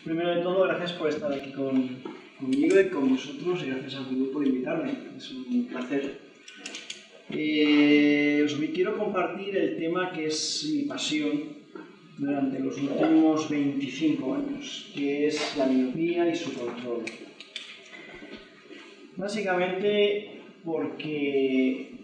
Primero de todo, gracias por estar aquí conmigo y con vosotros, y gracias a Google por invitarme. Es un placer. Os quiero compartir el tema que es mi pasión durante los últimos 25 años, que es la miopía y su control. Básicamente porque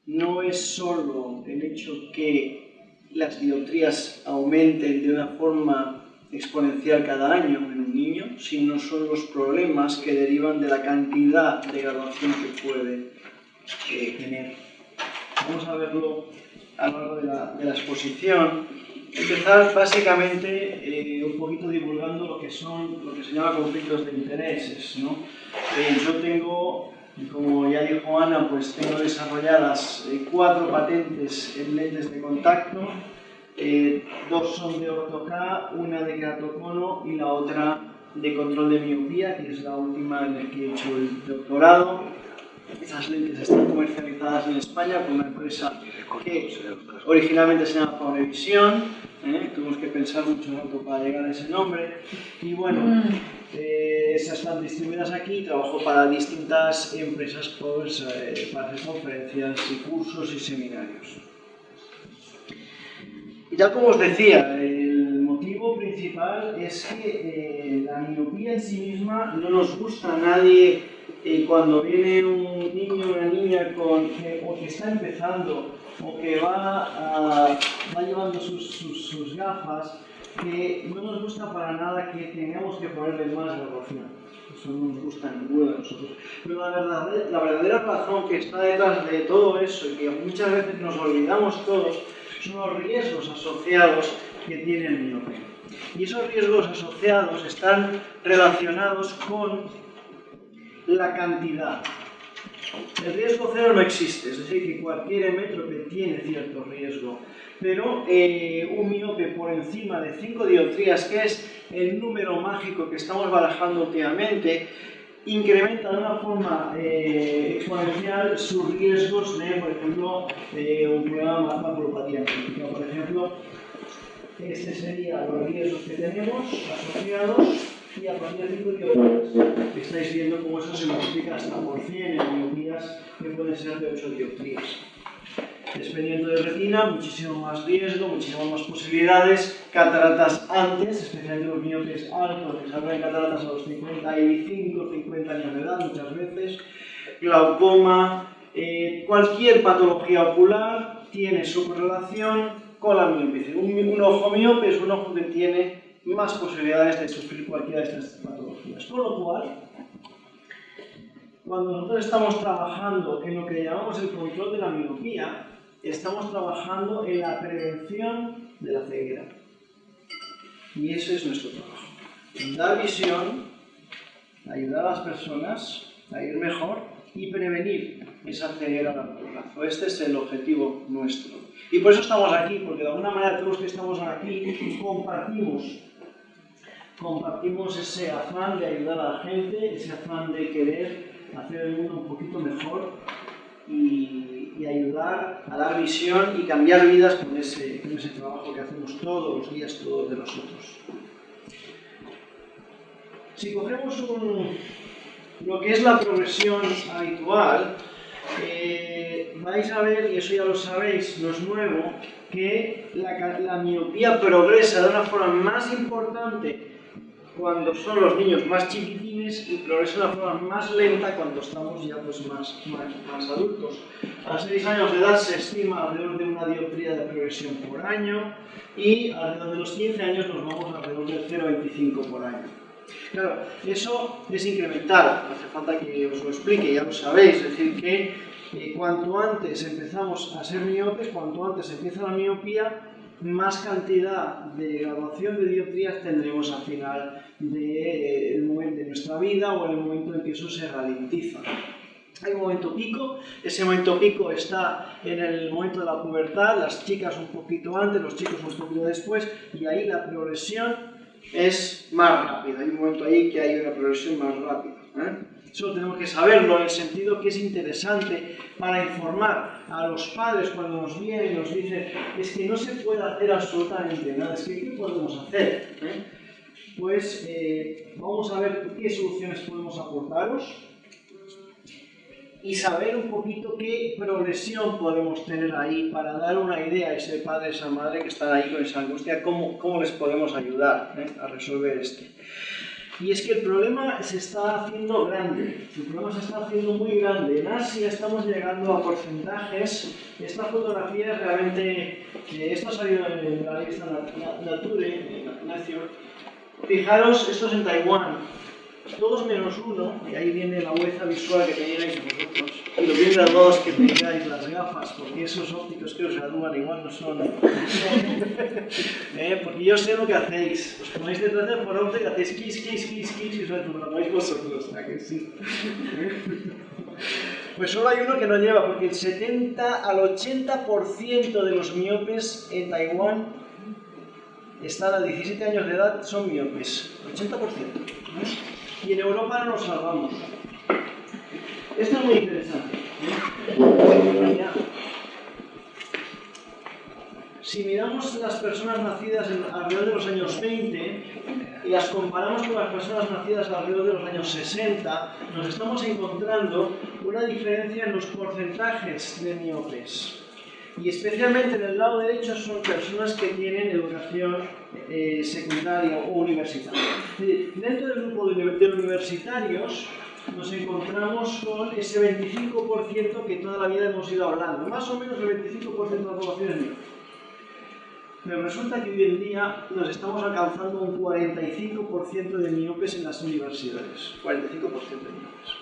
no es solo el hecho que las dioptrías aumenten de una forma exponencial cada año en un niño, sino son los problemas que derivan de la cantidad de graduación que puede tener. Vamos a verlo a lo largo de la exposición. Empezar básicamente un poquito divulgando lo que se llama conflictos de intereses, ¿no? Yo tengo, como ya dijo Ana, pues tengo desarrolladas 4 patentes en lentes de contacto, 2 son de orto-K, una de keratocono y la otra de control de miopía, que es la última en la que he hecho el doctorado. Esas lentes están comercializadas en España por una empresa que originalmente se llama Faunevisión. Tuvimos que pensar mucho rato para llegar a ese nombre. Y bueno, esas están distribuidas aquí. Trabajo para distintas empresas pues, para hacer conferencias y cursos y seminarios. Y tal como os decía, el motivo principal es que la miopía en sí misma no nos gusta a nadie. Cuando viene un niño o una niña o que está empezando o que va llevando sus gafas, que no nos gusta para nada que tengamos que ponerle más graduación. Eso no nos gusta a ninguno de nosotros. Pero la verdadera razón que está detrás de todo eso y que muchas veces nos olvidamos todos son los riesgos asociados que tiene el miope. Y esos riesgos asociados están relacionados con la cantidad. El riesgo cero no existe, es decir, que cualquier hemétrope tiene cierto riesgo, pero un miope por encima de 5 dioptrías, que es el número mágico que estamos barajando últimamente, incrementa de una forma exponencial sus riesgos de, por ejemplo, un problema de maculopatía crítica. Por ejemplo, este sería los riesgos que tenemos asociados. Y a partir de 5 dioptrías, estáis viendo cómo eso se multiplica hasta por 100 en miopías que pueden ser de 8 dioptrías. Desprendimiento de retina, muchísimo más riesgo, muchísimas más posibilidades. Cataratas antes, especialmente los miopes altos, que salen cataratas a los 55, 50 años de edad muchas veces. Glaucoma, cualquier patología ocular tiene su correlación con la miopía. Un ojo miope es un ojo que tiene más posibilidades de sufrir cualquiera de estas patologías. Con lo cual, cuando nosotros estamos trabajando en lo que llamamos el control de la miopía, estamos trabajando en la prevención de la ceguera. Y ese es nuestro trabajo. Dar visión, ayudar a las personas a ir mejor y prevenir esa ceguera a largo plazo. Este es el objetivo nuestro. Y por eso estamos aquí, porque de alguna manera todos los que estamos aquí compartimos ese afán de ayudar a la gente, ese afán de querer hacer el mundo un poquito mejor y ayudar a dar visión y cambiar vidas con ese trabajo que hacemos todos los días, todos de nosotros. Si cogemos lo que es la progresión habitual, vais a ver, y eso ya lo sabéis, no es nuevo, que la miopía progresa de una forma más importante cuando son los niños más chiquitines y progresa de una forma más lenta cuando estamos ya pues, más adultos. A 6 años de edad se estima alrededor de una dioptría de progresión por año y alrededor de los 15 años nos vamos alrededor del 0,25 por año. Claro, eso es incremental, no hace falta que os lo explique, ya lo sabéis, es decir que cuanto antes empezamos a ser miopes, cuanto antes empieza la miopía, más cantidad de graduación de dioptrías tendremos al final del momento de nuestra vida o en el momento en que eso se ralentiza. Hay un momento pico, ese momento pico está en el momento de la pubertad, las chicas un poquito antes, los chicos un poquito después, y ahí la progresión es más rápida. Hay un momento ahí que hay una progresión más rápida. Eso tenemos que saberlo en el sentido que es interesante para informar a los padres cuando nos vienen y nos dicen es que no se puede hacer absolutamente nada, es que ¿qué podemos hacer? Pues vamos a ver qué soluciones podemos aportaros y saber un poquito qué progresión podemos tener ahí para dar una idea a ese padre, esa madre que están ahí con esa angustia, cómo les podemos ayudar a resolver esto. Y es que el problema se está haciendo grande, el problema se está haciendo muy grande. En Asia estamos llegando a porcentajes. Esta fotografía es realmente, esto ha salido en la revista Nature. Fijaros, esto es en Taiwán. Todos menos uno, y ahí viene la hueza visual que teníais vosotros, y lo vienen a todos que tengáis las gafas, porque esos ópticos que os gradúan igual no son. Porque yo sé lo que hacéis, os ponéis detrás del foróptico y hacéis kiss, y os retrogradáis vosotros, ¿a que sí? Pues solo hay uno que no lleva, porque el 70 al 80% de los miopes en Taiwán están a 17 años de edad, son miopes, 80%. Y en Europa no nos salvamos. Esto es muy interesante. Si miramos las personas nacidas alrededor de los años 20 y las comparamos con las personas nacidas alrededor de los años 60, nos estamos encontrando una diferencia en los porcentajes de miopes. Y especialmente en el lado derecho son personas que tienen educación secundaria o universitaria. Dentro del grupo de universitarios nos encontramos con ese 25% que toda la vida hemos ido hablando. Más o menos el 25% de la población es miope. Pero resulta que hoy en día nos estamos alcanzando un 45% de miopes en las universidades. 45% de miopes.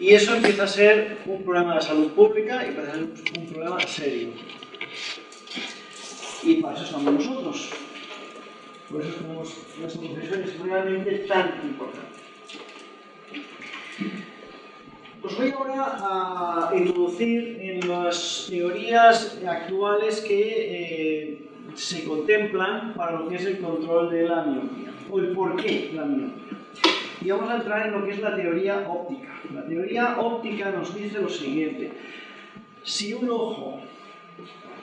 Y eso empieza a ser un problema de salud pública y empieza a ser un problema serio. Y para eso estamos nosotros. Por eso tenemos nuestra profesión es realmente tan importante. Os voy ahora a introducir en las teorías actuales que se contemplan para lo que es el control de la miopía, o el porqué de la miopía. Y vamos a entrar en lo que es la teoría óptica. La teoría óptica nos dice lo siguiente. Si un ojo,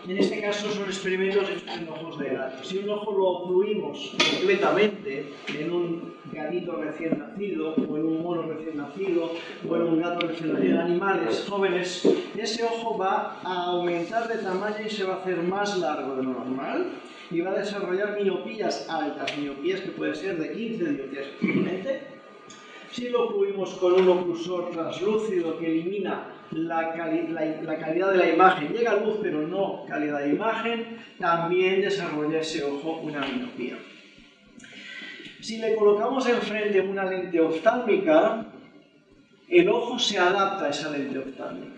en este caso son experimentos hechos en ojos de gato, si un ojo lo ocluimos completamente en un gatito recién nacido, o en un mono recién nacido, o en un gato recién nacido, en animales jóvenes, ese ojo va a aumentar de tamaño y se va a hacer más largo de lo normal, y va a desarrollar miopías altas, miopías que pueden ser de 15 dioptrías fácilmente. Si lo ocluimos con un oclusor translúcido que elimina la calidad de la imagen, llega a luz pero no calidad de imagen, también desarrolla ese ojo una miopía. Si le colocamos enfrente una lente oftálmica, el ojo se adapta a esa lente oftálmica.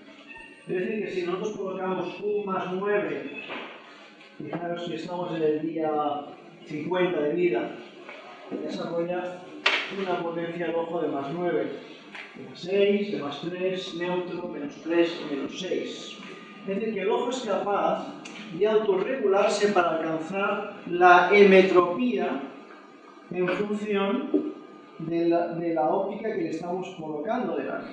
Es decir, que si nosotros colocamos un +9, fijaros que estamos en el día 50 de vida, desarrolla una potencia del ojo de +9, de +6, de +3, neutro, -3 y -6. Es decir, que el ojo es capaz de autorregularse para alcanzar la emetropía en función de la óptica que le estamos colocando delante.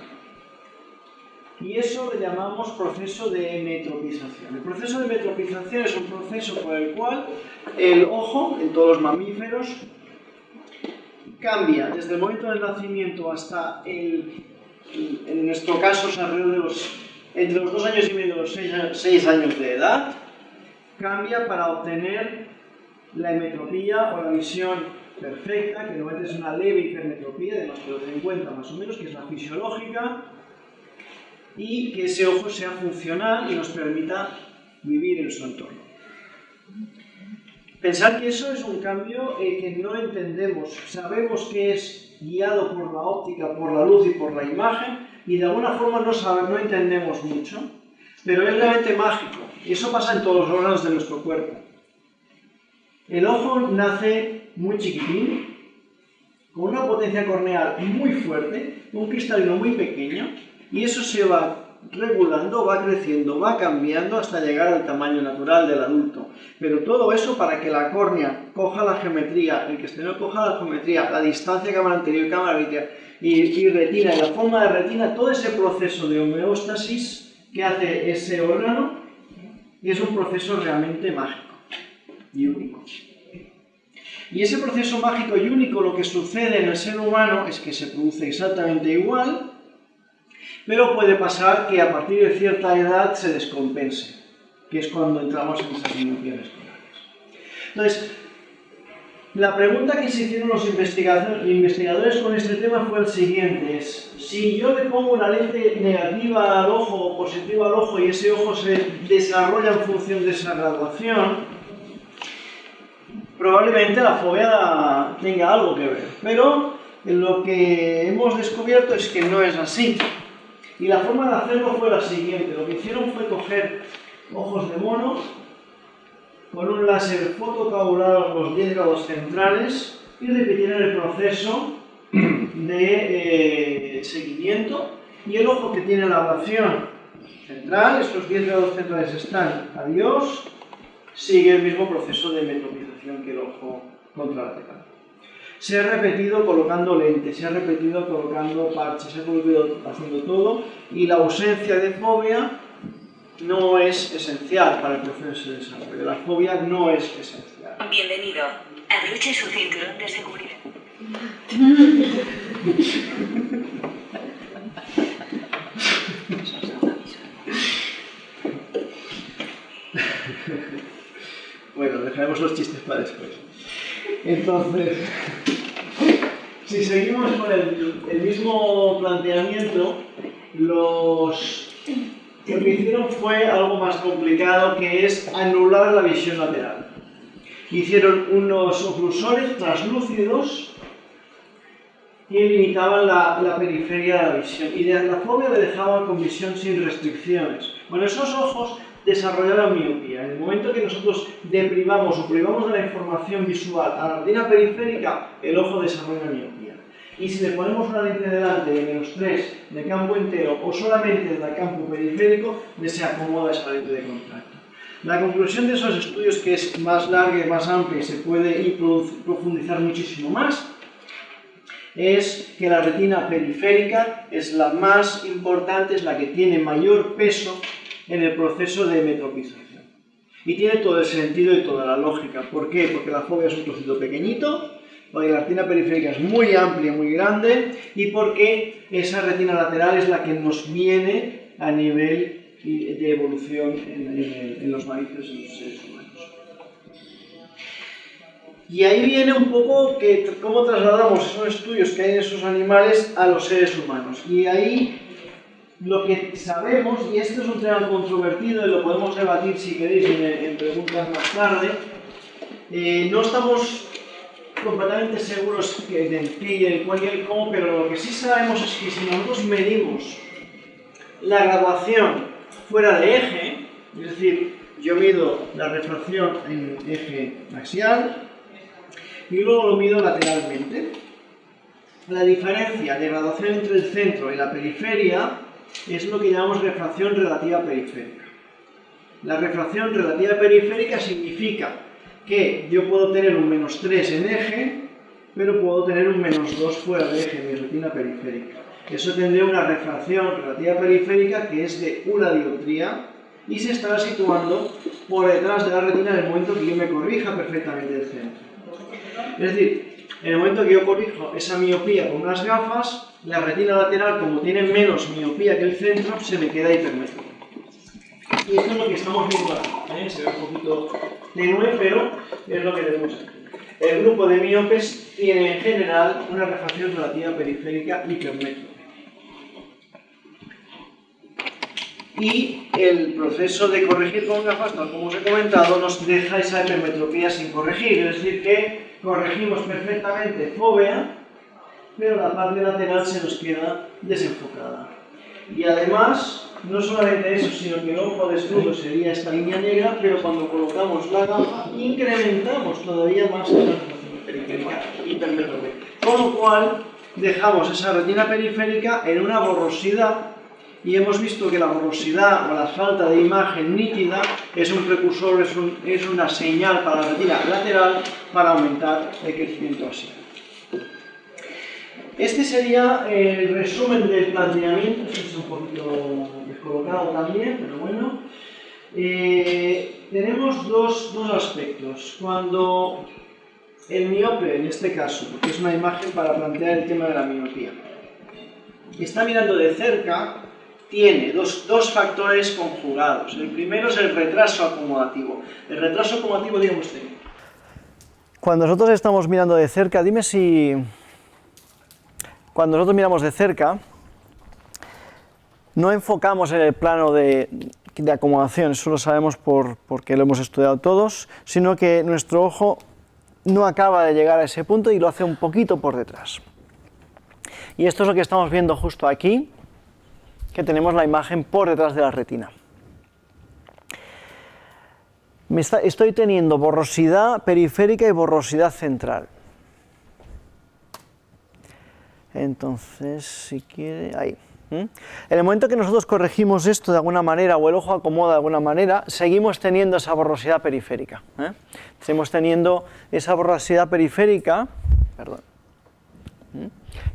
Y eso le llamamos proceso de emetropización. El proceso de emetropización es un proceso por el cual el ojo, en todos los mamíferos, cambia desde el momento del nacimiento hasta en nuestro caso es alrededor de entre los 2 años y medio y los 6 años de edad, cambia para obtener la emetropía o la visión perfecta, que normalmente es una leve hipermetropía de los 50 más o menos, que es la fisiológica, y que ese ojo sea funcional y nos permita vivir en su entorno. Pensar que eso es un cambio que no entendemos. Sabemos que es guiado por la óptica, por la luz y por la imagen, y de alguna forma no entendemos mucho, pero es realmente mágico. Y eso pasa en todos los órganos de nuestro cuerpo. El ojo nace muy chiquitín, con una potencia corneal muy fuerte, un cristalino muy pequeño, y eso se va regulando, va creciendo, va cambiando hasta llegar al tamaño natural del adulto. Pero todo eso para que la córnea coja la geometría, el cristaleino coja la geometría, la distancia cámara anterior, cámara vítrea y retina, y la forma de retina, todo ese proceso de homeostasis que hace ese órgano es un proceso realmente mágico y único. Y ese proceso mágico y único, lo que sucede en el ser humano es que se produce exactamente igual, pero puede pasar que a partir de cierta edad se descompense, que es cuando entramos en esas miopías escolares. Entonces, la pregunta que se hicieron los investigadores con este tema fue el siguiente, es, si yo le pongo una lente negativa al ojo o positiva al ojo y ese ojo se desarrolla en función de esa graduación, probablemente la fobia tenga algo que ver, pero lo que hemos descubierto es que no es así. Y la forma de hacerlo fue la siguiente, lo que hicieron fue coger ojos de mono, con un láser fototabular a los 10 grados centrales y repitieron el proceso de seguimiento, y el ojo que tiene la ablación central, esos 10 grados centrales están, adiós, sigue el mismo proceso de metropización que el ojo contralateral. Se ha repetido colocando lentes, se ha repetido colocando parches, se ha repetido haciendo todo, y la ausencia de fobia no es esencial para el proceso de desarrollo. La fobia no es esencial. Bienvenido. Abroche su cinturón de seguridad. Bueno, dejaremos los chistes para después. Entonces, si seguimos con el mismo planteamiento, lo que hicieron fue algo más complicado, que es anular la visión lateral. Hicieron unos oclusores translúcidos que limitaban la periferia de la visión, y de la fobia le dejaban con visión sin restricciones. Bueno, esos ojos desarrollaron miopía. En el momento que nosotros deprivamos o privamos de la información visual a la retina periférica, el ojo desarrolla miopía. Y si le ponemos una lente delante de -3 de campo entero o solamente del campo periférico, se acomoda esa lente de contacto. La conclusión de esos estudios, que es más larga y más amplia y se puede profundizar muchísimo más, es que la retina periférica es la más importante, es la que tiene mayor peso en el proceso de metropización. Y tiene todo el sentido y toda la lógica. ¿Por qué? Porque la fobia es un trocito pequeñito, porque la retina periférica es muy amplia, muy grande, y porque esa retina lateral es la que nos viene a nivel de evolución en los mamíferos y en los seres humanos. Y ahí viene un poco cómo trasladamos esos estudios que hay en esos animales a los seres humanos. Y ahí lo que sabemos, y esto es un tema controvertido y lo podemos debatir si queréis en preguntas más tarde, no estamos completamente seguros del qué y el cuál y el cómo, pero lo que sí sabemos es que si nosotros medimos la graduación fuera de eje, es decir, yo mido la refracción en eje axial y luego lo mido lateralmente, la diferencia de graduación entre el centro y la periferia es lo que llamamos refracción relativa periférica. La refracción relativa periférica significa que yo puedo tener un -3 en eje, pero puedo tener un -2 fuera de eje, mi retina periférica. Eso tendría una refracción relativa periférica que es de una dioptría y se estará situando por detrás de la retina en el momento que yo me corrija perfectamente el centro. Es decir, en el momento que yo corrijo esa miopía con unas gafas, la retina lateral, como tiene menos miopía que el centro, se me queda hipermétrica. Y esto es lo que estamos viendo aquí, se ve un poquito tenue, pero es lo que tenemos aquí. El grupo de miopes tiene en general una refracción relativa periférica hipermétrica. Y el proceso de corregir con gafas, tal como os he comentado, nos deja esa hipermetropía sin corregir, es decir, que corregimos perfectamente fobia, pero la parte lateral se nos queda desenfocada. Y además, no solamente eso, sino que el ojo desnudo sería esta línea negra, pero cuando colocamos la gafa, incrementamos todavía más la refracción periférica hipermetropía. Con lo cual, dejamos esa retina periférica en una borrosidad y hemos visto que la borrosidad o la falta de imagen nítida es un precursor, es una señal para la retina lateral para aumentar el crecimiento axial. Este sería el resumen del planteamiento, es un poquito descolocado también, pero bueno. Tenemos dos aspectos. Cuando el miope, en este caso, porque es una imagen para plantear el tema de la miopía, está mirando de cerca, tiene dos factores conjugados. El primero es el retraso acomodativo. El retraso acomodativo, dígame usted. Cuando nosotros estamos mirando de cerca, dime si... Cuando nosotros miramos de cerca, no enfocamos en el plano de acomodación, eso lo sabemos porque lo hemos estudiado todos, sino que nuestro ojo no acaba de llegar a ese punto y lo hace un poquito por detrás. Y esto es lo que estamos viendo justo aquí, que tenemos la imagen por detrás de la retina. Estoy teniendo borrosidad periférica y borrosidad central. Entonces, si quiere, ahí. En el momento que nosotros corregimos esto de alguna manera o el ojo acomoda de alguna manera, seguimos teniendo esa borrosidad periférica. Seguimos teniendo esa borrosidad periférica,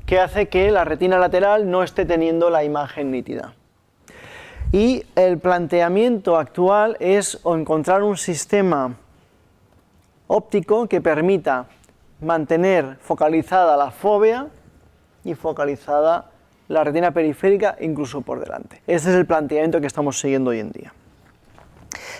que hace que la retina lateral no esté teniendo la imagen nítida. Y el planteamiento actual es encontrar un sistema óptico que permita mantener focalizada la fóvea y focalizada la retina periférica incluso por delante. Este es el planteamiento que estamos siguiendo hoy en día.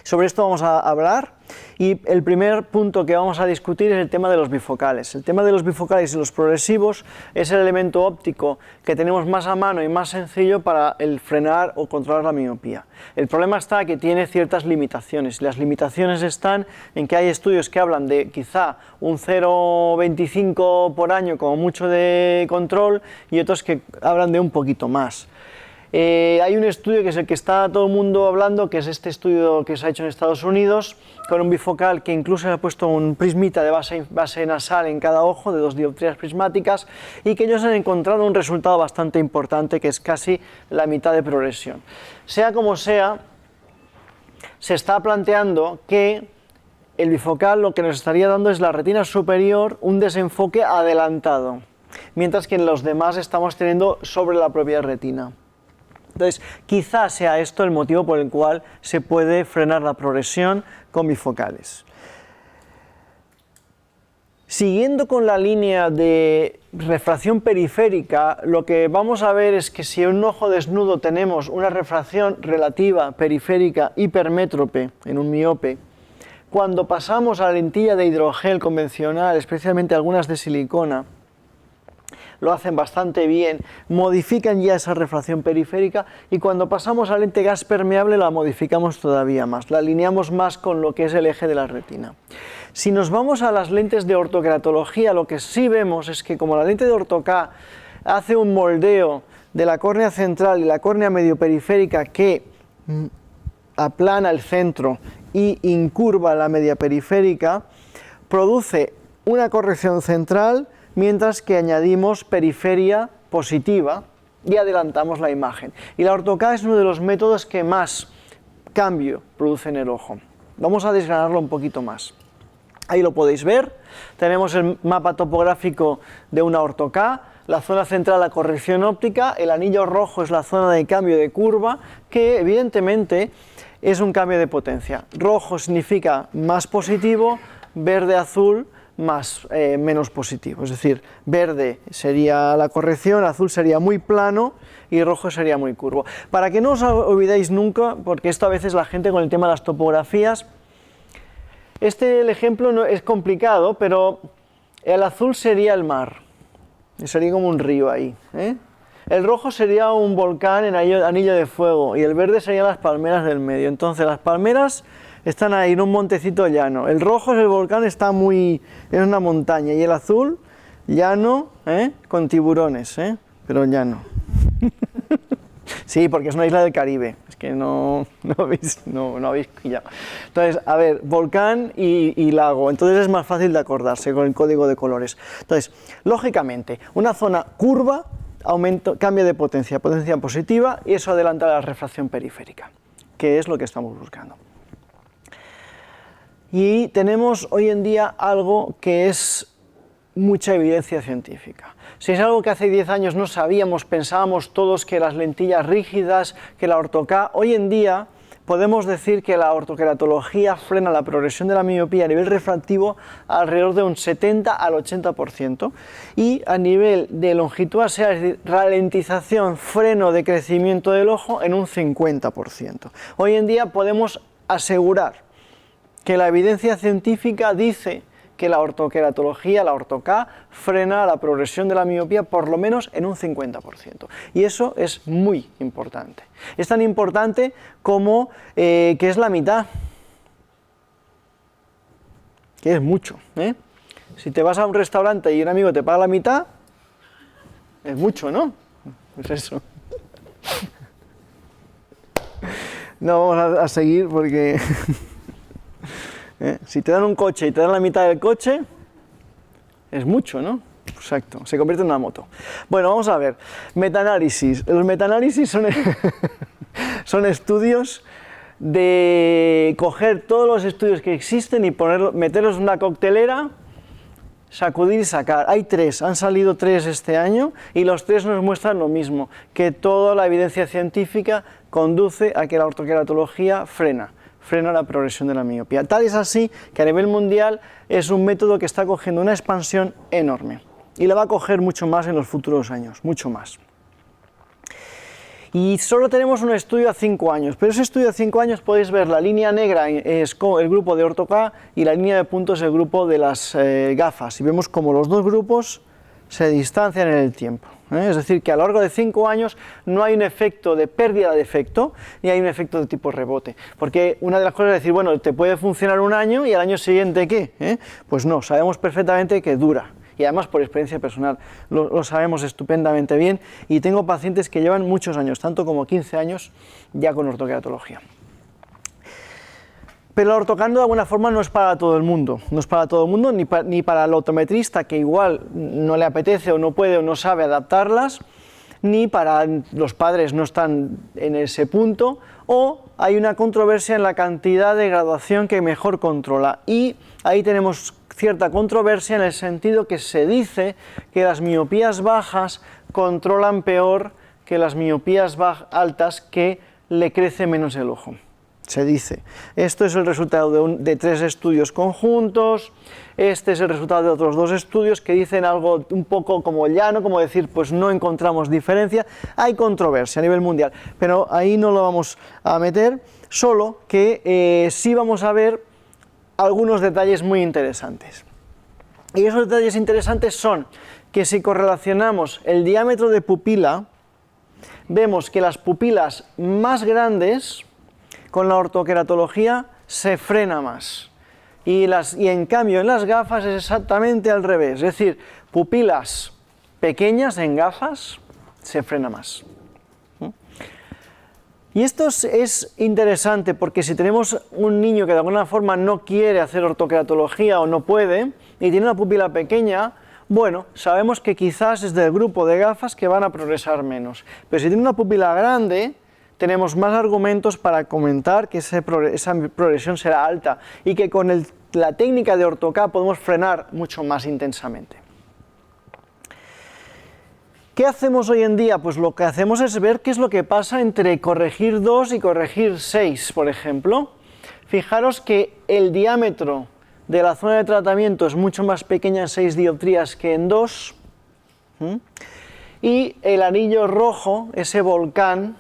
Sobre esto vamos a hablar y el primer punto que vamos a discutir es el tema de los bifocales. El tema de los bifocales y los progresivos es el elemento óptico que tenemos más a mano y más sencillo para el frenar o controlar la miopía. El problema está que tiene ciertas limitaciones. Las limitaciones están en que hay estudios que hablan de quizá un 0,25 por año como mucho de control y otros que hablan de un poquito más. Hay un estudio que es el que está todo el mundo hablando, que es este estudio que se ha hecho en Estados Unidos, con un bifocal que incluso se ha puesto un prismita de base nasal en cada ojo, de 2 dioptrías prismáticas, y que ellos han encontrado un resultado bastante importante, que es casi la mitad de progresión. Sea como sea, se está planteando que el bifocal lo que nos estaría dando es la retina superior un desenfoque adelantado, mientras que en los demás estamos teniendo sobre la propia retina. Entonces, quizás sea esto el motivo por el cual se puede frenar la progresión con bifocales. Siguiendo con la línea de refracción periférica, lo que vamos a ver es que si en un ojo desnudo tenemos una refracción relativa periférica hipermétrope en un miope, cuando pasamos a la lentilla de hidrogel convencional, especialmente algunas de silicona, lo hacen bastante bien, modifican ya esa refracción periférica y cuando pasamos a la lente gas permeable la modificamos todavía más, la alineamos más con lo que es el eje de la retina. Si nos vamos a las lentes de ortocreatología, lo que sí vemos es que como la lente de orto-K hace un moldeo de la córnea central y la córnea medioperiférica que aplana el centro y incurva la media periférica, produce una corrección central mientras que añadimos periferia positiva y adelantamos la imagen. Y la orto-K es uno de los métodos que más cambio produce en el ojo. Vamos a desgranarlo un poquito más. Ahí lo podéis ver, tenemos el mapa topográfico de una orto-K, la zona central la corrección óptica, el anillo rojo es la zona de cambio de curva, que evidentemente es un cambio de potencia. Rojo significa más positivo, verde, azul, menos positivo, es decir, verde sería la corrección, azul sería muy plano y rojo sería muy curvo. Para que no os olvidéis nunca, porque esto a veces la gente con el tema de las topografías, el ejemplo no, es complicado, pero el azul sería el mar, sería como un río ahí, El rojo sería un volcán en anillo de fuego y el verde serían las palmeras del medio. Entonces las palmeras están ahí en un montecito llano, el rojo es el volcán, está en una montaña, y el azul, llano, con tiburones, pero llano. Sí, porque es una isla del Caribe, es que no habéis pillado. Entonces, a ver, volcán y lago, entonces es más fácil de acordarse con el código de colores. Entonces, lógicamente, una zona curva cambia de potencia positiva, y eso adelanta la refracción periférica, que es lo que estamos buscando. Y tenemos hoy en día algo que es mucha evidencia científica. Si es algo que hace 10 años no sabíamos, pensábamos todos que las lentillas rígidas, que la orto-K, hoy en día podemos decir que la ortoqueratología frena la progresión de la miopía a nivel refractivo alrededor de un 70 al 80%, y a nivel de longitud axial, es decir, ralentización, freno de crecimiento del ojo, en un 50%. Hoy en día podemos asegurar que la evidencia científica dice que la ortoqueratología, la orto-K, frena la progresión de la miopía por lo menos en un 50%. Y eso es muy importante. Es tan importante como que es la mitad, que es mucho, ¿eh? Si te vas a un restaurante y un amigo te paga la mitad, es mucho, ¿no? Es eso. No vamos a seguir porque... Si te dan un coche y te dan la mitad del coche, es mucho, ¿no? Exacto, se convierte en una moto. Bueno, vamos a ver, metaanálisis. Los metaanálisis son estudios de coger todos los estudios que existen y meterlos en una coctelera, sacudir y sacar. Hay 3, han salido 3 este año, y los 3 nos muestran lo mismo, que toda la evidencia científica conduce a que la ortoqueratología frena la progresión de la miopía. Tal es así que a nivel mundial es un método que está cogiendo una expansión enorme, y la va a coger mucho más en los futuros años, mucho más. Y solo tenemos un estudio a 5 años, pero ese estudio a 5 años podéis ver la línea negra es el grupo de orto-K y la línea de puntos es el grupo de las gafas, y vemos como los dos grupos se distancian en el tiempo. Es decir, que a lo largo de 5 años no hay un efecto de pérdida de efecto, ni hay un efecto de tipo rebote. Porque una de las cosas es decir, bueno, te puede funcionar un año y al año siguiente, ¿qué? Pues no, sabemos perfectamente que dura. Y además por experiencia personal lo sabemos estupendamente bien, y tengo pacientes que llevan muchos años, tanto como 15 años ya con ortoqueratología. Pero la orto-K de alguna forma no es para todo el mundo, no es para todo el mundo, ni para el optometrista que igual no le apetece o no puede o no sabe adaptarlas, ni para los padres no están en ese punto, o hay una controversia en la cantidad de graduación que mejor controla, y ahí tenemos cierta controversia en el sentido que se dice que las miopías bajas controlan peor que las miopías altas, que le crece menos el ojo. Se dice. Esto es el resultado de 3 estudios conjuntos, este es el resultado de otros 2 estudios que dicen algo un poco como llano, como decir, pues no encontramos diferencia. Hay controversia a nivel mundial, pero ahí no lo vamos a meter, solo que sí vamos a ver algunos detalles muy interesantes. Y esos detalles interesantes son que si correlacionamos el diámetro de pupila, vemos que las pupilas más grandes con la ortoqueratología se frena más, y en cambio en las gafas es exactamente al revés, es decir, pupilas pequeñas en gafas se frena más. Y esto es interesante porque si tenemos un niño que de alguna forma no quiere hacer ortoqueratología o no puede y tiene una pupila pequeña, bueno, sabemos que quizás es del grupo de gafas que van a progresar menos, pero si tiene una pupila grande, tenemos más argumentos para comentar que esa progresión será alta y que con la técnica de orto-K podemos frenar mucho más intensamente. ¿Qué hacemos hoy en día? Pues lo que hacemos es ver qué es lo que pasa entre corregir 2 y corregir 6, por ejemplo. Fijaros que el diámetro de la zona de tratamiento es mucho más pequeña en 6 dioptrías que en 2, y el anillo rojo, ese volcán,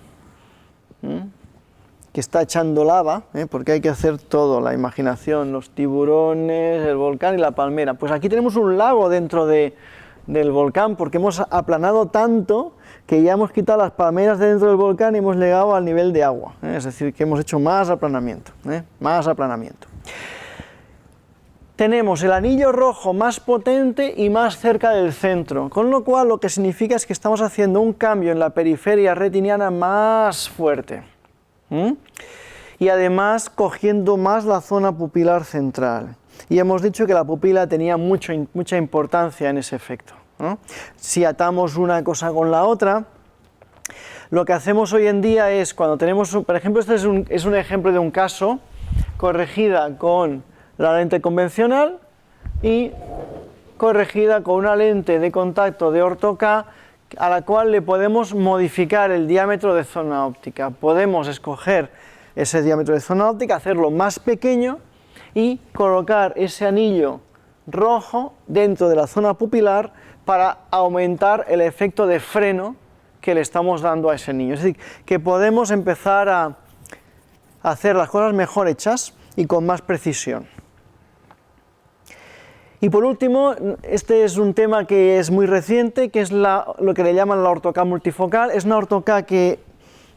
que está echando lava, porque hay que hacer todo, la imaginación, los tiburones, el volcán y la palmera. Pues aquí tenemos un lago dentro del volcán, porque hemos aplanado tanto que ya hemos quitado las palmeras de dentro del volcán y hemos llegado al nivel de agua, es decir, que hemos hecho más aplanamiento, más aplanamiento. Tenemos el anillo rojo más potente y más cerca del centro, con lo cual lo que significa es que estamos haciendo un cambio en la periferia retiniana más fuerte. Y además cogiendo más la zona pupilar central. Y hemos dicho que la pupila tenía mucha importancia en ese efecto. ¿no? Si atamos una cosa con la otra, lo que hacemos hoy en día es, cuando tenemos, por ejemplo, este es un ejemplo de un caso, corregida con la lente convencional y corregida con una lente de contacto de orto K, a la cual le podemos modificar el diámetro de zona óptica. Podemos escoger ese diámetro de zona óptica, hacerlo más pequeño y colocar ese anillo rojo dentro de la zona pupilar para aumentar el efecto de freno que le estamos dando a ese niño. Es decir, que podemos empezar a hacer las cosas mejor hechas y con más precisión. Y por último, este es un tema que es muy reciente, que es lo que le llaman la orto K multifocal. Es una orto K que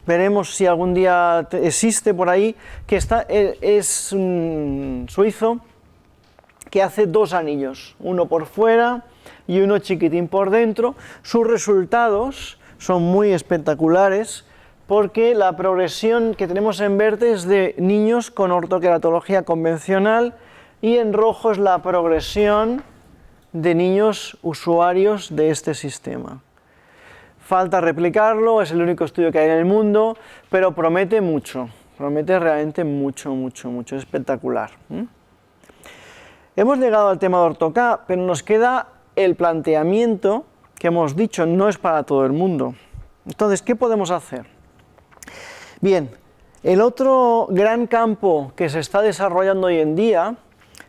veremos si algún día existe por ahí, que es un suizo que hace dos anillos, uno por fuera y uno chiquitín por dentro. Sus resultados son muy espectaculares porque la progresión que tenemos en verde es de niños con ortoqueratología convencional y en rojo es la progresión de niños usuarios de este sistema. Falta replicarlo, es el único estudio que hay en el mundo, pero promete mucho, promete realmente mucho, es espectacular. Hemos llegado al tema de orto K, pero nos queda el planteamiento que hemos dicho, no es para todo el mundo. Entonces, ¿qué podemos hacer? Bien, el otro gran campo que se está desarrollando hoy en día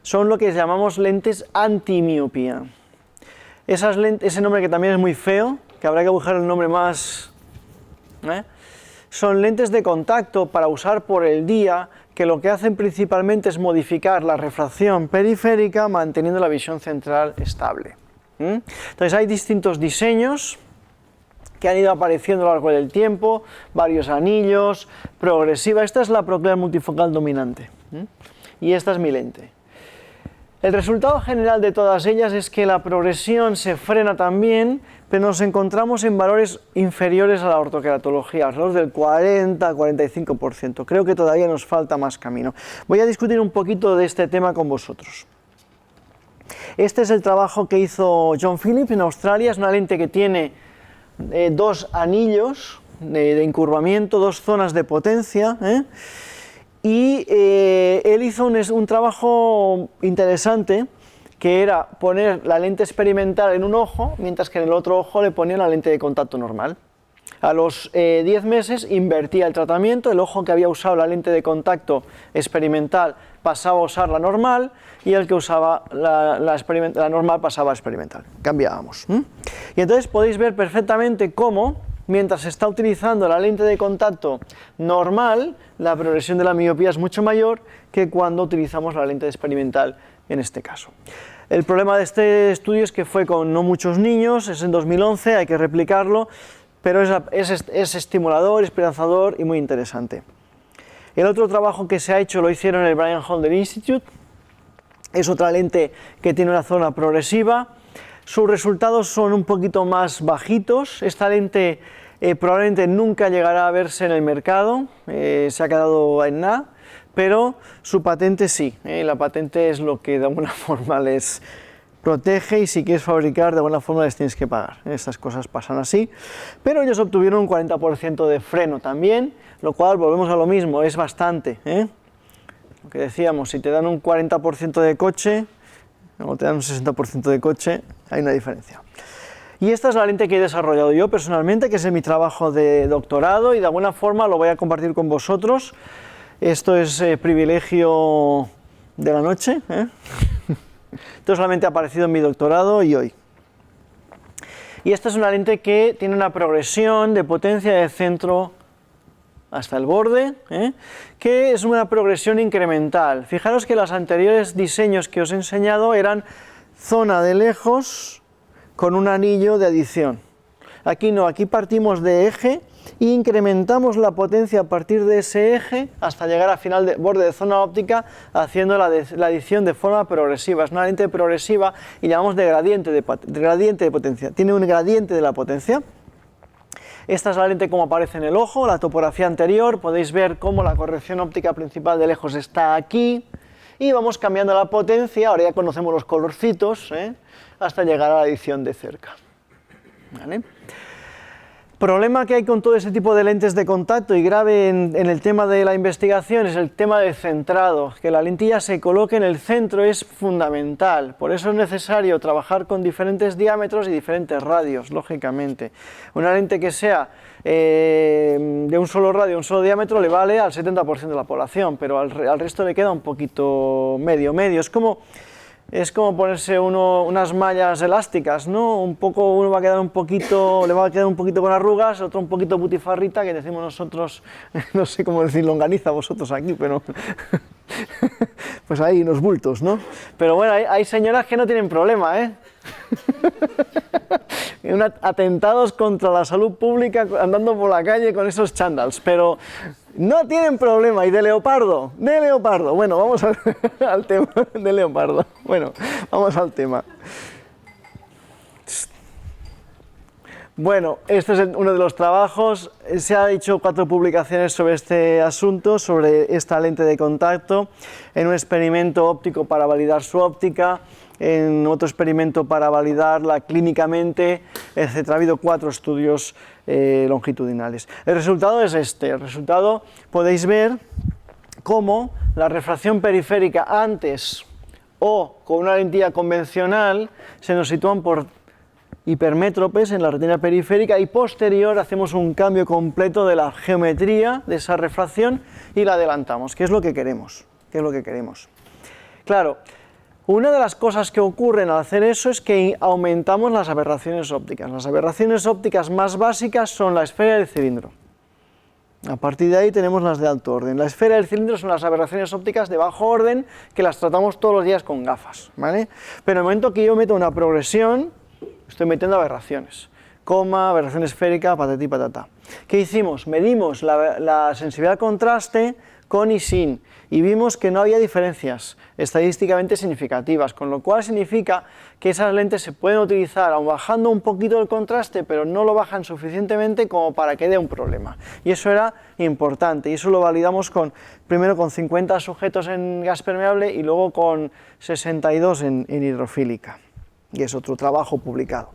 son lo que llamamos lentes antimiopía. Ese nombre que también es muy feo, que habrá que buscar el nombre más... Son lentes de contacto para usar por el día, que lo que hacen principalmente es modificar la refracción periférica manteniendo la visión central estable. Entonces hay distintos diseños que han ido apareciendo a lo largo del tiempo, varios anillos, progresiva. Esta es la Proclear multifocal dominante y esta es mi lente. El resultado general de todas ellas es que la progresión se frena también, pero nos encontramos en valores inferiores a la ortoqueratología, alrededor del 40-45%. Creo que todavía nos falta más camino. Voy a discutir un poquito de este tema con vosotros. Este es el trabajo que hizo John Phillips en Australia. Es una lente que tiene dos anillos de encurvamiento, dos zonas de potencia, y él hizo un trabajo interesante, que era poner la lente experimental en un ojo, mientras que en el otro ojo le ponía la lente de contacto normal. A los 10 meses invertía el tratamiento, el ojo que había usado la lente de contacto experimental pasaba a usar la normal, y el que usaba la normal pasaba a experimental. Cambiábamos. Y entonces podéis ver perfectamente cómo, mientras se está utilizando la lente de contacto normal, la progresión de la miopía es mucho mayor que cuando utilizamos la lente experimental en este caso. El problema de este estudio es que fue con no muchos niños, es en 2011, hay que replicarlo, pero es estimulador, esperanzador y muy interesante. El otro trabajo que se ha hecho lo hicieron en el Brian Holder Institute, es otra lente que tiene una zona progresiva. Sus resultados son un poquito más bajitos. Esta lente probablemente nunca llegará a verse en el mercado, se ha quedado en nada, pero su patente sí. La patente es lo que de alguna forma les protege, y si quieres fabricar de alguna forma les tienes que pagar. Estas cosas pasan así, pero ellos obtuvieron un 40% de freno también, lo cual, volvemos a lo mismo, es bastante. Lo que decíamos, si te dan un 40% de coche o te dan un 60% de coche, hay una diferencia. Y esta es la lente que he desarrollado yo personalmente, que es mi trabajo de doctorado, y de alguna forma lo voy a compartir con vosotros. Esto es privilegio de la noche. Esto solamente ha aparecido en mi doctorado y hoy. Y esta es una lente que tiene una progresión de potencia de centro hasta el borde, que es una progresión incremental. Fijaros que los anteriores diseños que os he enseñado eran zona de lejos con un anillo de adición. Aquí no, aquí partimos de eje e incrementamos la potencia a partir de ese eje hasta llegar al final de borde de zona óptica, haciendo la adición de forma progresiva. Es una lente progresiva y llamamos de gradiente de potencia. Tiene un gradiente de la potencia. Esta es la lente como aparece en el ojo, la topografía anterior. Podéis ver cómo la corrección óptica principal de lejos está aquí. Y vamos cambiando la potencia, ahora ya conocemos los colorcitos, hasta llegar a la adición de cerca. ¿vale? Problema que hay con todo ese tipo de lentes de contacto y grave en el tema de la investigación es el tema del centrado, que la lentilla se coloque en el centro es fundamental, por eso es necesario trabajar con diferentes diámetros y diferentes radios, lógicamente. Una lente que sea de un solo radio, un solo diámetro, le vale al 70% de la población, pero al resto le queda un poquito medio. Es como ponerse unas mallas elásticas, ¿no? Uno va a quedar un poquito, le va a quedar un poquito con arrugas, otro un poquito butifarrita, que decimos nosotros, no sé cómo decir longaniza vosotros aquí, pero pues ahí unos bultos, ¿no? Pero bueno, hay señoras que no tienen problema, ¿eh? Atentados contra la salud pública andando por la calle con esos chándals, pero no tienen problema. Y de leopardo, bueno, vamos al tema de leopardo, bueno, vamos al tema. Bueno, este es uno de los trabajos, se ha hecho 4 publicaciones sobre este asunto, sobre esta lente de contacto, en un experimento óptico para validar su óptica, en otro experimento para validarla clínicamente, etc. Ha habido 4 estudios longitudinales. El resultado es este, el resultado podéis ver cómo la refracción periférica antes o con una lentilla convencional se nos sitúan por hipermétropes en la retina periférica y posterior hacemos un cambio completo de la geometría de esa refracción y la adelantamos, que es lo que queremos, Claro, una de las cosas que ocurren al hacer eso es que aumentamos las aberraciones ópticas. Las aberraciones ópticas más básicas son la esfera y el cilindro. A partir de ahí tenemos las de alto orden. La esfera y el cilindro son las aberraciones ópticas de bajo orden que las tratamos todos los días con gafas, ¿vale? Pero en el momento que yo meto una progresión, estoy metiendo aberraciones, aberración esférica, patatí, patata. ¿Qué hicimos? Medimos la sensibilidad al contraste con y sin, y vimos que no había diferencias estadísticamente significativas, con lo cual significa que esas lentes se pueden utilizar aun bajando un poquito el contraste, pero no lo bajan suficientemente como para que dé un problema. Y eso era importante, y eso lo validamos primero con 50 sujetos en gas permeable y luego con 62 en hidrofílica. Y es otro trabajo publicado.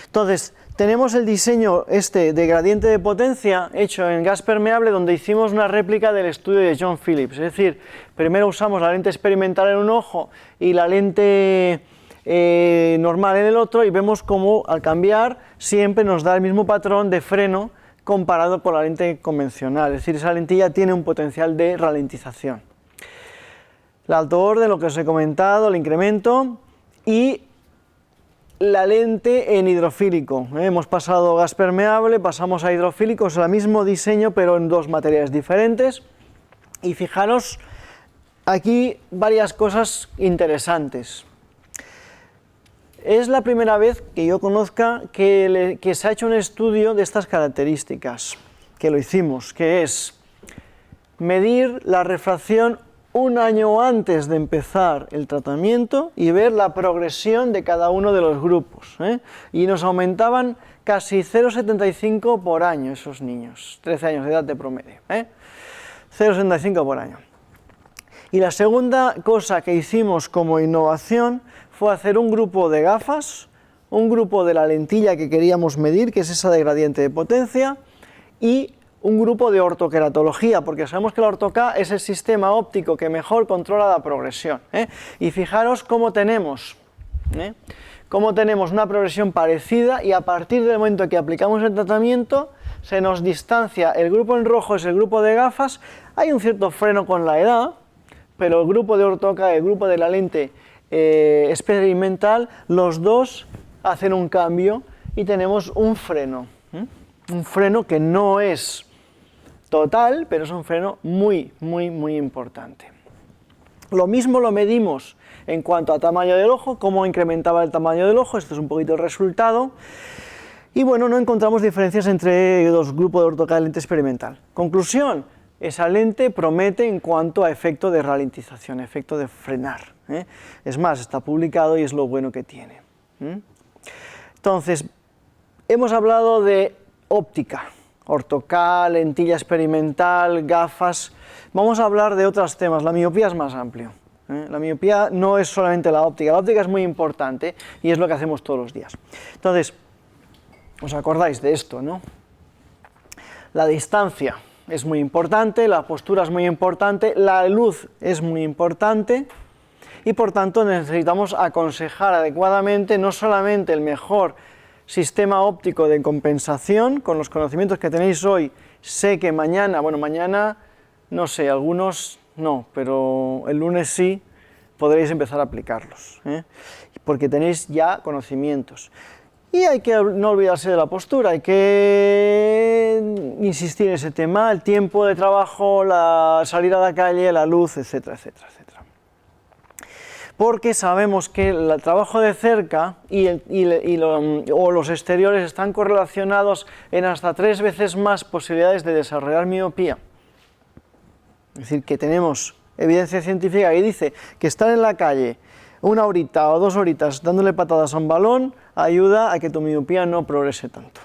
Entonces, tenemos el diseño de gradiente de potencia hecho en gas permeable, donde hicimos una réplica del estudio de John Phillips. Es decir, primero usamos la lente experimental en un ojo y la lente normal en el otro, y vemos cómo al cambiar siempre nos da el mismo patrón de freno comparado con la lente convencional. Es decir, esa lentilla tiene un potencial de ralentización. El alto orden, lo que os he comentado, el incremento, y la lente en hidrofílico. Hemos pasado gas permeable, pasamos a hidrofílico, es el mismo diseño pero en 2 materiales diferentes. Y fijaros aquí varias cosas interesantes. Es la primera vez que yo conozca que se ha hecho un estudio de estas características, que lo hicimos, que es medir la refracción un año antes de empezar el tratamiento y ver la progresión de cada uno de los grupos, y nos aumentaban casi 0,75 por año esos niños, 13 años de edad de promedio, 0,75 por año. Y la segunda cosa que hicimos como innovación fue hacer un grupo de gafas, un grupo de la lentilla que queríamos medir, que es esa de gradiente de potencia, y un grupo de ortoqueratología, porque sabemos que la orto-K es el sistema óptico que mejor controla la progresión. Y fijaros cómo tenemos una progresión parecida, y a partir del momento que aplicamos el tratamiento se nos distancia. El grupo en rojo es el grupo de gafas, hay un cierto freno con la edad, pero el grupo de orto-K, el grupo de la lente experimental, los dos hacen un cambio y tenemos un freno que no es total, pero es un freno muy importante. Lo mismo lo medimos en cuanto a tamaño del ojo, cómo incrementaba el tamaño del ojo. Esto es un poquito el resultado. Y bueno, no encontramos diferencias entre los grupos de orto-K y lente experimental. Conclusión, esa lente promete en cuanto a efecto de ralentización, efecto de frenar. Es más, está publicado y es lo bueno que tiene. Entonces, hemos hablado de óptica, orto-K, lentilla experimental, gafas. Vamos a hablar de otros temas. La miopía es más amplio. La miopía no es solamente la óptica es muy importante y es lo que hacemos todos los días. Entonces, os acordáis de esto, ¿no? La distancia es muy importante, la postura es muy importante, la luz es muy importante y por tanto necesitamos aconsejar adecuadamente no solamente el mejor sistema óptico de compensación, con los conocimientos que tenéis hoy, sé que mañana, bueno, mañana no sé, algunos no, pero el lunes sí podréis empezar a aplicarlos, porque tenéis ya conocimientos. Y hay que no olvidarse de la postura, hay que insistir en ese tema, el tiempo de trabajo, la salir a la calle, la luz, etcétera, etcétera, etcétera. Porque sabemos que el trabajo de cerca o los exteriores están correlacionados en hasta 3 veces más posibilidades de desarrollar miopía. Es decir, que tenemos evidencia científica que dice que estar en la calle 1 horita o 2 horitas dándole patadas a un balón ayuda a que tu miopía no progrese tanto.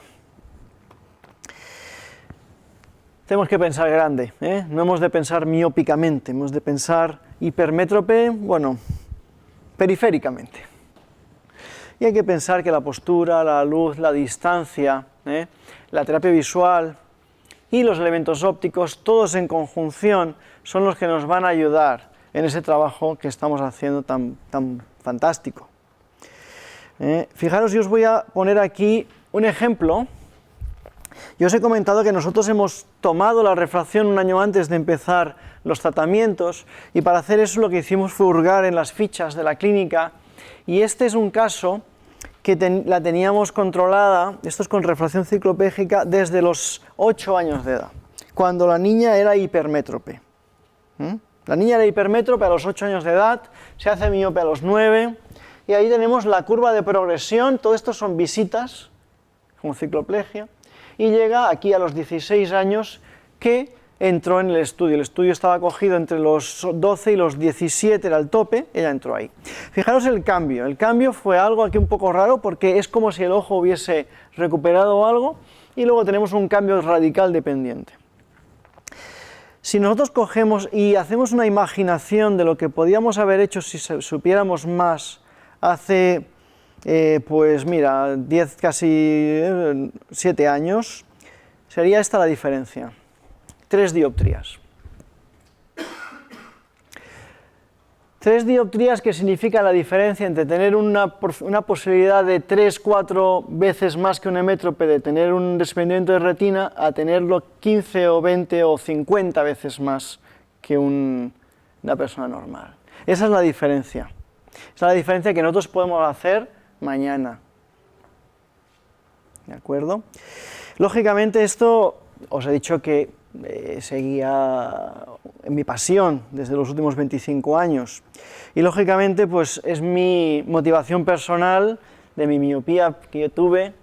Tenemos que pensar grande, no hemos de pensar miópicamente, hemos de pensar hipermétrope, bueno, periféricamente. Y hay que pensar que la postura, la luz, la distancia, la terapia visual y los elementos ópticos, todos en conjunción, son los que nos van a ayudar en ese trabajo que estamos haciendo tan fantástico. Fijaros, yo os voy a poner aquí un ejemplo. Yo os he comentado que nosotros hemos tomado la refracción un año antes de empezar los tratamientos y para hacer eso lo que hicimos fue hurgar en las fichas de la clínica y este es un caso que la teníamos controlada, esto es con refracción ciclopégica, desde los 8 años de edad, cuando la niña era hipermétrope. La niña era hipermétrope a los 8 años de edad, se hace miope a los 9, y ahí tenemos la curva de progresión, todo esto son visitas, como cicloplegia, y llega aquí a los 16 años que entró en el estudio estaba cogido entre los 12 y los 17, era el tope, ella entró ahí. Fijaros el cambio fue algo aquí un poco raro porque es como si el ojo hubiese recuperado algo y luego tenemos un cambio radical de pendiente. Si nosotros cogemos y hacemos una imaginación de lo que podíamos haber hecho si supiéramos más hace, pues mira, 10, casi 7 años, sería esta la diferencia, 3 dioptrías. 3 dioptrías que significa la diferencia entre tener una posibilidad de 3, 4 veces más que un hemétrope de tener un desprendimiento de retina a tenerlo 15 o 20 o 50 veces más que una persona normal. Esa es la diferencia. Esa es la diferencia que nosotros podemos hacer mañana. ¿De acuerdo? Lógicamente esto, os he dicho que seguía en mi pasión desde los últimos 25 años y lógicamente pues es mi motivación personal de mi miopía que yo tuve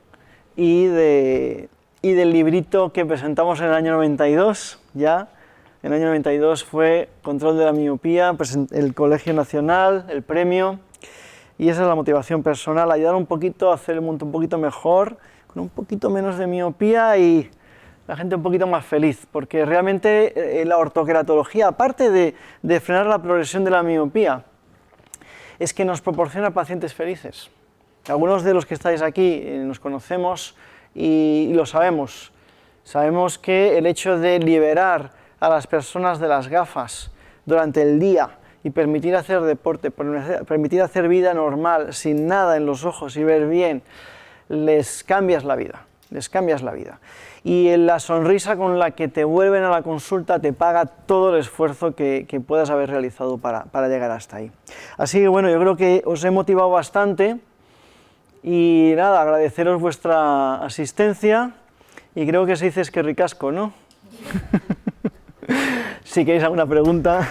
y del librito que presentamos en el año 92 ya. En el año 92 fue Control de la miopía, el Colegio Nacional, el premio, y esa es la motivación personal, ayudar un poquito a hacer el mundo un poquito mejor, con un poquito menos de miopía y la gente un poquito más feliz, porque realmente la ortoqueratología, aparte de frenar la progresión de la miopía, es que nos proporciona pacientes felices. Algunos de los que estáis aquí nos conocemos y lo sabemos. Sabemos que el hecho de liberar a las personas de las gafas durante el día y permitir hacer deporte, permitir hacer vida normal, sin nada en los ojos y ver bien, les cambias la vida, les cambias la vida. Y la sonrisa con la que te vuelven a la consulta te paga todo el esfuerzo que puedas haber realizado para llegar hasta ahí. Así que bueno, yo creo que os he motivado bastante y nada, agradeceros vuestra asistencia y creo que se dice es que ricasco, ¿no? Si queréis alguna pregunta.